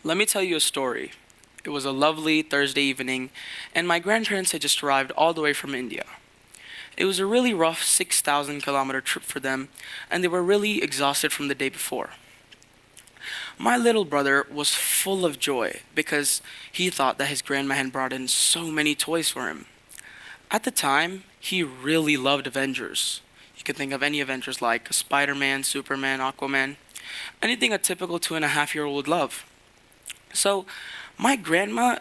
Let me tell you a story. It was a lovely Thursday evening, and my grandparents had just arrived all the way from India. It was a really rough 6,000-kilometer trip for them, and they were really exhausted from the day before. My little brother was full of joy because he thought that his grandma had brought in so many toys for him. At the time, he really loved Avengers. You could think of any Avengers like Spider Man, Superman, Aquaman, anything a typical 2.5-year-old would love. So, my grandma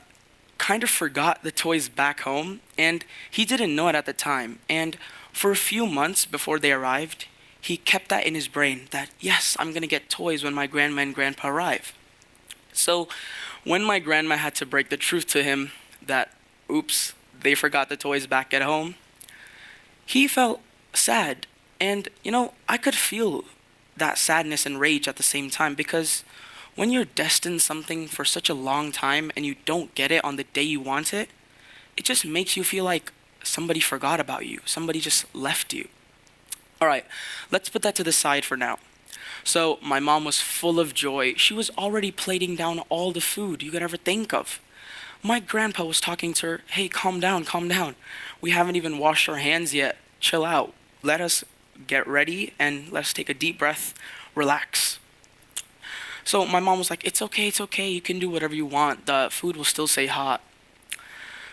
kind of forgot the toys back home, and he didn't know it at the time. And for a few months before they arrived, he kept that in his brain that, yes, I'm gonna get toys when my grandma and grandpa arrive. So, when my grandma had to break the truth to him that, oops, they forgot the toys back at home, he felt sad. And, I could feel that sadness and rage at the same time because when you're destined something for such a long time and you don't get it on the day you want it, it just makes you feel like somebody forgot about you. Somebody just left you. All right, let's put that to the side for now. So, my mom was full of joy. She was already plating down all the food you could ever think of. My grandpa was talking to her, hey, calm down, calm down. We haven't even washed our hands yet. Chill out. Let us get ready and let's take a deep breath, relax. So my mom was like, it's okay, you can do whatever you want. The food will still stay hot.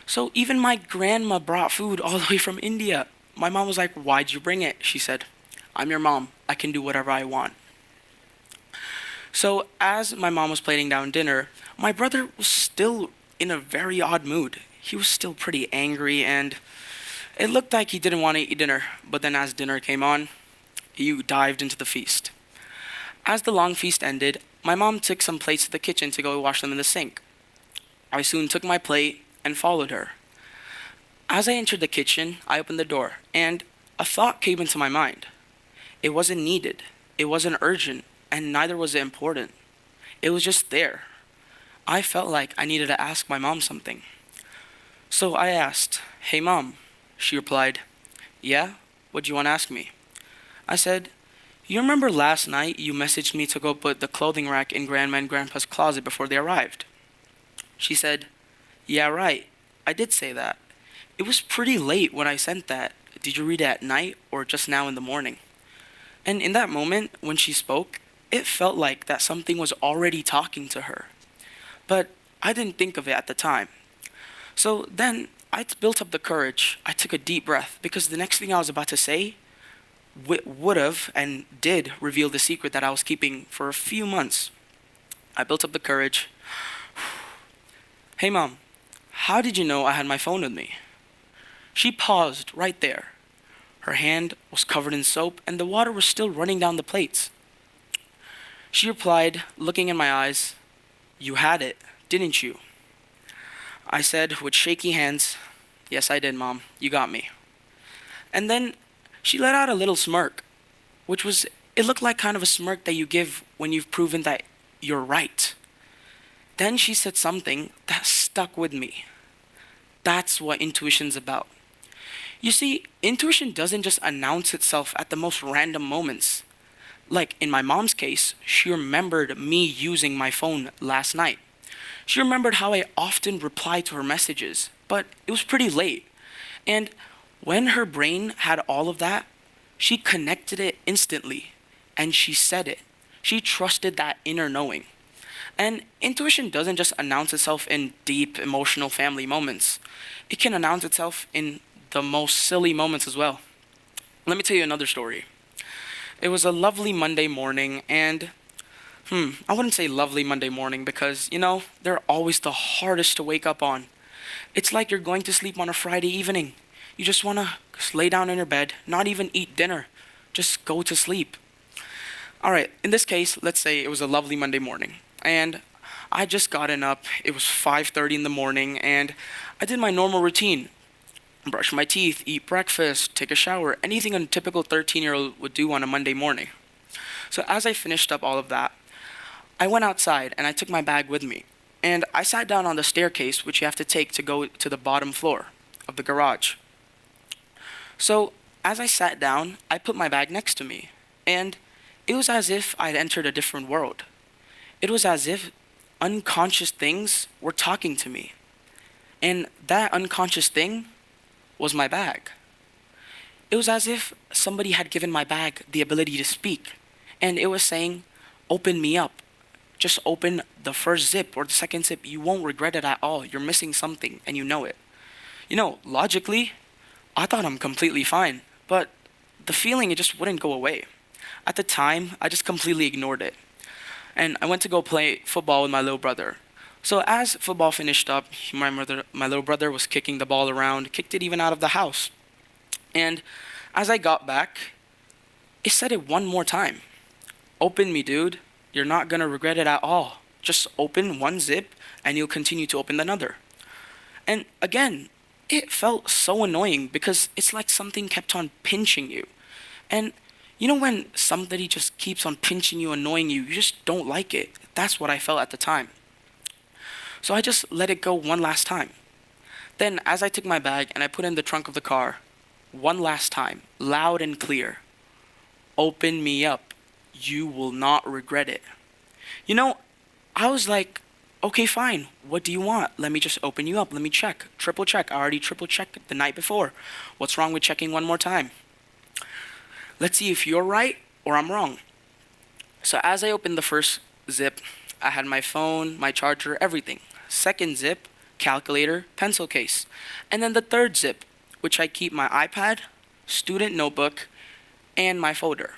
So even my grandma brought food all the way from India. My mom was like, why'd you bring it? She said, I'm your mom. I can do whatever I want. So as my mom was plating down dinner, my brother was still in a very odd mood. He was still pretty angry and it looked like he didn't want to eat dinner. But then as dinner came on, he dived into the feast. As the long feast ended, my mom took some plates to the kitchen to go wash them in the sink. I soon took my plate and followed her. As I entered the kitchen, I opened the door, and a thought came into my mind. It wasn't needed, it wasn't urgent, and neither was it important. It was just there. I felt like I needed to ask my mom something. So I asked, hey mom. She replied, yeah, what do you want to ask me? I said, you remember last night you messaged me to go put the clothing rack in Grandma and Grandpa's closet before they arrived? She said, yeah, right. I did say that. It was pretty late when I sent that. Did you read it at night or just now in the morning? And in that moment, when she spoke, it felt like that something was already talking to her. But I didn't think of it at the time. So then I built up the courage. I took a deep breath because the next thing I was about to say would have and did reveal the secret that I was keeping for a few months. I built up the courage. Hey mom, how did you know I had my phone with me? She paused right there. Her hand was covered in soap and the water was still running down the plates. She replied, looking in my eyes, you had it, didn't you? I said with shaky hands, yes I did mom, you got me. And then she let out a little smirk, it looked like kind of a smirk that you give when you've proven that you're right. Then she said something that stuck with me. That's what intuition's about. You see, intuition doesn't just announce itself at the most random moments. Like in my mom's case, she remembered me using my phone last night. She remembered how I often replied to her messages, but it was pretty late. And when her brain had all of that, she connected it instantly, and she said it. She trusted that inner knowing. And intuition doesn't just announce itself in deep emotional family moments. It can announce itself in the most silly moments as well. Let me tell you another story. It was a lovely Monday morning, and I wouldn't say lovely Monday morning because, they're always the hardest to wake up on. It's like you're going to sleep on a Friday evening. You just want to lay down in your bed, not even eat dinner, just go to sleep. All right, in this case, let's say it was a lovely Monday morning, and I just gotten up. It was 5:30 in the morning, and I did my normal routine. Brush my teeth, eat breakfast, take a shower, anything a typical 13-year-old would do on a Monday morning. So as I finished up all of that, I went outside and I took my bag with me. And I sat down on the staircase, which you have to take to go to the bottom floor of the garage. So as I sat down, I put my bag next to me. And it was as if I'd entered a different world. It was as if unconscious things were talking to me. And that unconscious thing was my bag. It was as if somebody had given my bag the ability to speak. And it was saying, open me up. Just open the first zip or the second zip. You won't regret it at all. You're missing something and you know it. Logically, I thought I'm completely fine. But the feeling, it just wouldn't go away. At the time, I just completely ignored it. And I went to go play football with my little brother. So as football finished up, my little brother was kicking the ball around, kicked it even out of the house. And as I got back, it said it one more time. Open me, dude. You're not gonna regret it at all. Just open one zip and you'll continue to open another. And again, it felt so annoying because it's like something kept on pinching you. And when somebody just keeps on pinching you, annoying you, you just don't like it. That's what I felt at the time. So I just let it go one last time. Then as I took my bag and I put it in the trunk of the car, one last time, loud and clear, open me up. You will not regret it. I was like, okay, fine. What do you want? Let me just open you up. Let me check. Triple check. I already triple checked the night before. What's wrong with checking one more time? Let's see if you're right or I'm wrong. So as I opened the first zip, I had my phone, my charger, everything. Second zip, calculator, pencil case. And then the third zip, which I keep my iPad, student notebook, and my folder.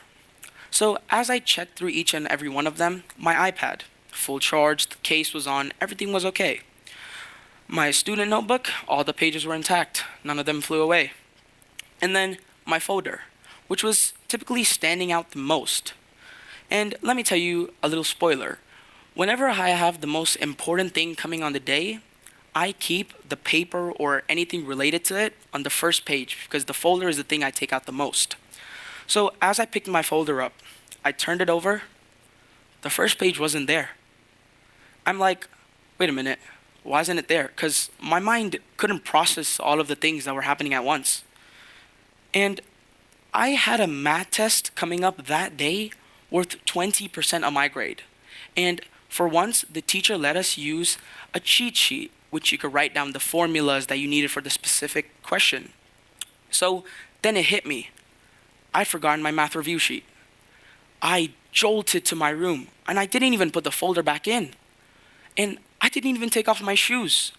So as I checked through each and every one of them, my iPad, full charge, the case was on, everything was okay. My student notebook, all the pages were intact, none of them flew away. And then my folder, which was typically standing out the most. And let me tell you a little spoiler. Whenever I have the most important thing coming on the day, I keep the paper or anything related to it on the first page because the folder is the thing I take out the most. So as I picked my folder up, I turned it over. The first page wasn't there. I'm like, wait a minute, why isn't it there? Because my mind couldn't process all of the things that were happening at once. And I had a math test coming up that day worth 20% of my grade. And for once, the teacher let us use a cheat sheet, which you could write down the formulas that you needed for the specific question. So then it hit me. I'd forgotten my math review sheet. I jolted to my room, and I didn't even put the folder back in. And I didn't even take off my shoes.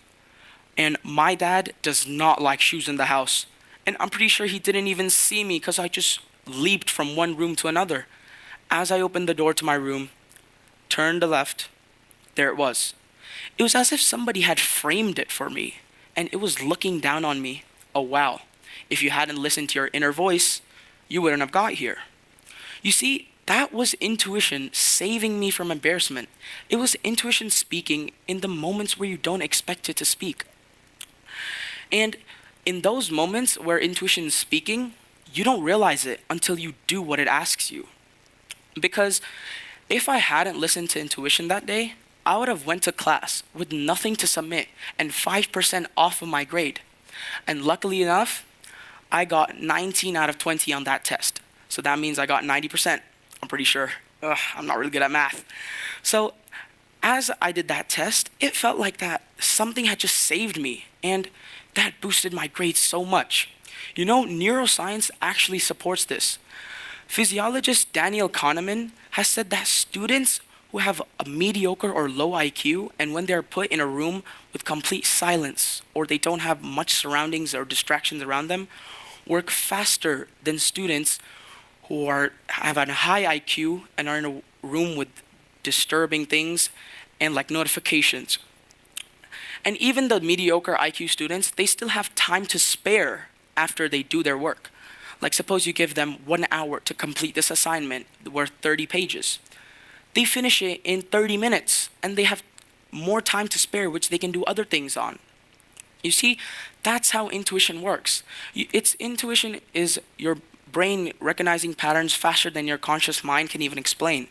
And my dad does not like shoes in the house. And I'm pretty sure he didn't even see me because I just leaped from one room to another. As I opened the door to my room, turned to the left, there it was. It was as if somebody had framed it for me, and it was looking down on me. Oh wow, if you hadn't listened to your inner voice, you wouldn't have got here. You see, that was intuition saving me from embarrassment. It was intuition speaking in the moments where you don't expect it to speak. And in those moments where intuition is speaking, you don't realize it until you do what it asks you. Because if I hadn't listened to intuition that day, I would have went to class with nothing to submit and 5% off of my grade. And luckily enough, I got 19 out of 20 on that test. So that means I got 90%. I'm pretty sure. I'm not really good at math. So as I did that test, it felt like that something had just saved me, and that boosted my grades so much. Neuroscience actually supports this. Physiologist Daniel Kahneman has said that students who have a mediocre or low IQ, and when they're put in a room with complete silence, or they don't have much surroundings or distractions around them, work faster than students who have a high IQ and are in a room with disturbing things and like notifications. And even the mediocre IQ students, they still have time to spare after they do their work. Like suppose you give them 1 hour to complete this assignment worth 30 pages. They finish it in 30 minutes and they have more time to spare, which they can do other things on. You see, that's how intuition works. Intuition is your brain recognizing patterns faster than your conscious mind can even explain.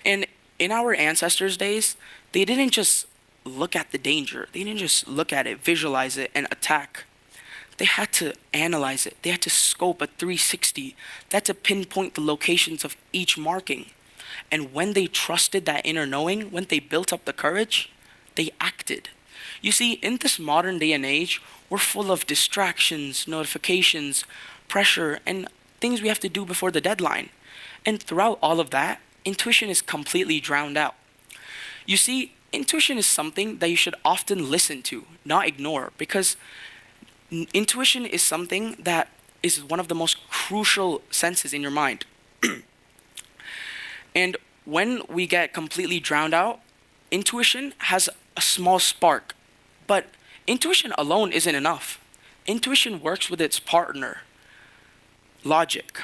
And in our ancestors' days, they didn't just look at the danger. They didn't just look at it, visualize it, and attack. They had to analyze it. They had to scope a 360. They had to pinpoint the locations of each marking. And when they trusted that inner knowing, when they built up the courage, they acted. You see, in this modern day and age, we're full of distractions, notifications, pressure, and things we have to do before the deadline. And throughout all of that, intuition is completely drowned out. You see, intuition is something that you should often listen to, not ignore, because intuition is something that is one of the most crucial senses in your mind. And when we get completely drowned out, intuition has a small spark. But intuition alone isn't enough. Intuition works with its partner, logic.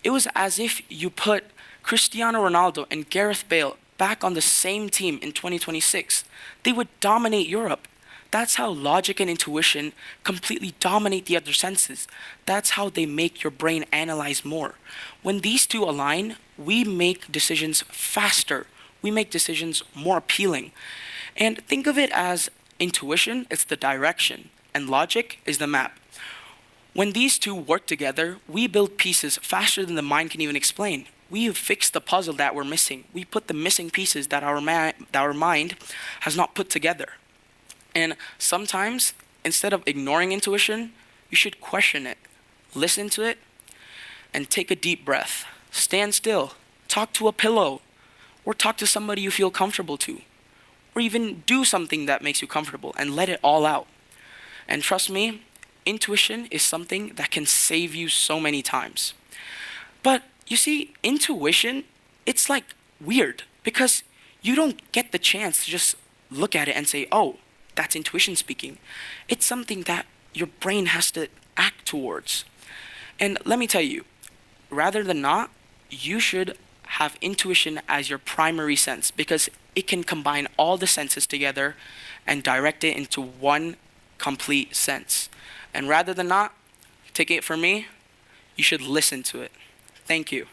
It was as if you put Cristiano Ronaldo and Gareth Bale back on the same team in 2026. They would dominate Europe. That's how logic and intuition completely dominate the other senses. That's how they make your brain analyze more. When these two align, we make decisions faster. We make decisions more appealing. And think of it as intuition is the direction, and logic is the map. When these two work together, we build pieces faster than the mind can even explain. We fix the puzzle that we're missing. We put the missing pieces that our mind has not put together. And sometimes, instead of ignoring intuition, you should question it, listen to it, and take a deep breath. Stand still, talk to a pillow, or talk to somebody you feel comfortable to, or even do something that makes you comfortable and let it all out. And trust me, intuition is something that can save you so many times. But you see, intuition, it's like weird because you don't get the chance to just look at it and say, oh, that's intuition speaking. It's something that your brain has to act towards. And let me tell you, rather than not, you should have intuition as your primary sense because it can combine all the senses together and direct it into one complete sense. And rather than not, take it from me, you should listen to it. Thank you.